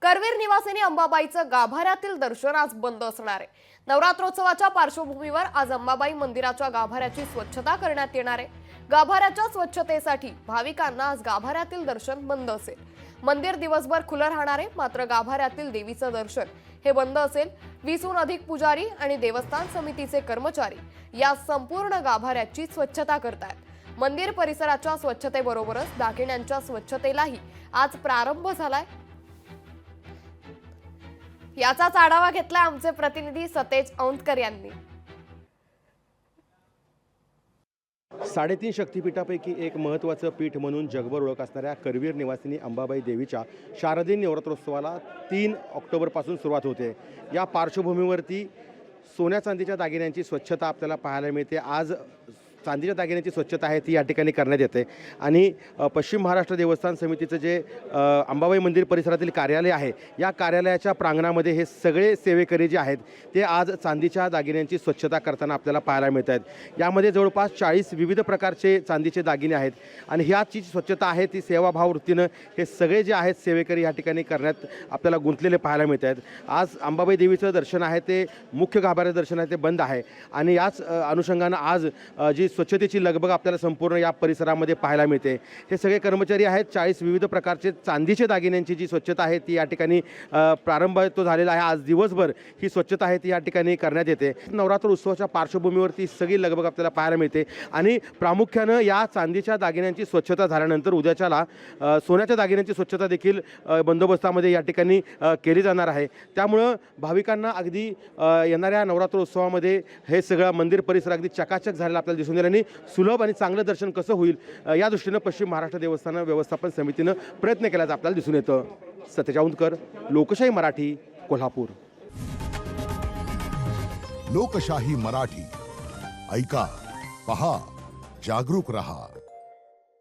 करवीर निवासिनी अंबाबाईचं गाभाऱ्यातील दर्शन आज बंद असणार आहे। नवरात्रोत्सवाच्या पार्श्वभूमीवर आज अंबाबाई मंदिराच्या गाभाऱ्याची स्वच्छता करण्यात येणार आहे। गाभाऱ्याच्या स्वच्छतेसाठी भाविकांना आज गाभाऱ्यातील दर्शन बंद असेल। मंदिर दिवसभर खुलं राहणार आहे, मात्र गाभाऱ्यातील देवीचं दर्शन हे बंद असेल। 20हून अधिक पुजारी आणि देवस्थान समितीचे कर्मचारी या संपूर्ण गाभाऱ्याची स्वच्छता करतात। मंदिर परिसराच्या स्वच्छतेबरोबरच दागिन्यांच्या स्वच्छतेलाही आज प्रारंभ झालाय। याचाच आढावा घेतला आमचे प्रतिनिधी सतेज औंधकर यांनी। 3.5 शक्तिपीठापैकी एक महत्त्वाचं पीठ म्हणून जगभर ओळख असणाऱ्या करवीर निवासिनी अंबाबाई देवीच्या शारदीय नवरात्रोत्सवाला 3 ऑक्टोबरपासून सुरुवात होते। या पार्श्वभूमीवरती सोन्या चांदीच्या दागिन्यांची स्वच्छता आपल्याला पाहायला मिळते। आज चांदीच्या दागिन्यांची स्वच्छता आहे ती या ठिकाणी करण्यात येते आणि पश्चिम महाराष्ट्र देवस्थान समितीचं जे अंबाबाई मंदिर परिसरातील कार्यालय आहे, या कार्यालयाच्या प्रांगणामध्ये हे सगळे सेवेकरी जे आहेत ते आज चांदीच्या दागिन्यांची स्वच्छता करताना आपल्याला पाहायला मिळत आहेत। यामध्ये जवळपास 40 विविध प्रकारचे चांदीचे दागिने आहेत आणि ह्याची स्वच्छता आहे ती सेवाभाव वृत्तीनं हे सगळे जे आहेत सेवेकरी या ठिकाणी करण्यात आपल्याला गुंतलेले पाहायला मिळत आहेत। आज अंबाबाई देवीचं दर्शन आहे ते मुख्य गाभाऱ्याचं दर्शन आहे ते बंद आहे आणि याच अनुषंगानं आज जी स्वच्छतेची लगबग आपल्याला संपूर्ण या परिसरामध्ये पाहायला मिळते। हे सगळे कर्मचारी आहेत। 40 विविध प्रकारचे चांदीचे दागिन्यांची जी स्वच्छता आहे ती या ठिकाणी प्रारंभ तो झालेला आहे। आज दिवसभर ही स्वच्छता आहे ती या ठिकाणी करण्यात येते। नवरात्र उत्सवाच्या पार्श्वभूमीवरती सगळी लगबग आपल्याला पाहायला मिळते आणि प्रामुख्यानं या चांदीच्या दागिन्यांची स्वच्छता झाल्यानंतर उद्याच्याला सोन्याच्या दागिन्यांची स्वच्छता देखील बंदोबस्तामध्ये या ठिकाणी केली जाणार आहे। त्यामुळं भाविकांना अगदी येणाऱ्या नवरात्र उत्सवामध्ये हे सगळं मंदिर परिसर अगदी चकाचक झालेला आपल्याला दिसून येईल आणि सुलभ आणि चांगलं दर्शन कसं होईल या दृष्टीनं पश्चिम महाराष्ट्र देवस्थान व्यवस्थापन समितीनं प्रयत्न केल्याचं आपल्याला दिसून येतं। सतेज औंधकर, लोकशाही मराठी, कोल्हापूर। लोकशाही मराठी ऐका, पहा, जागरूक रहा।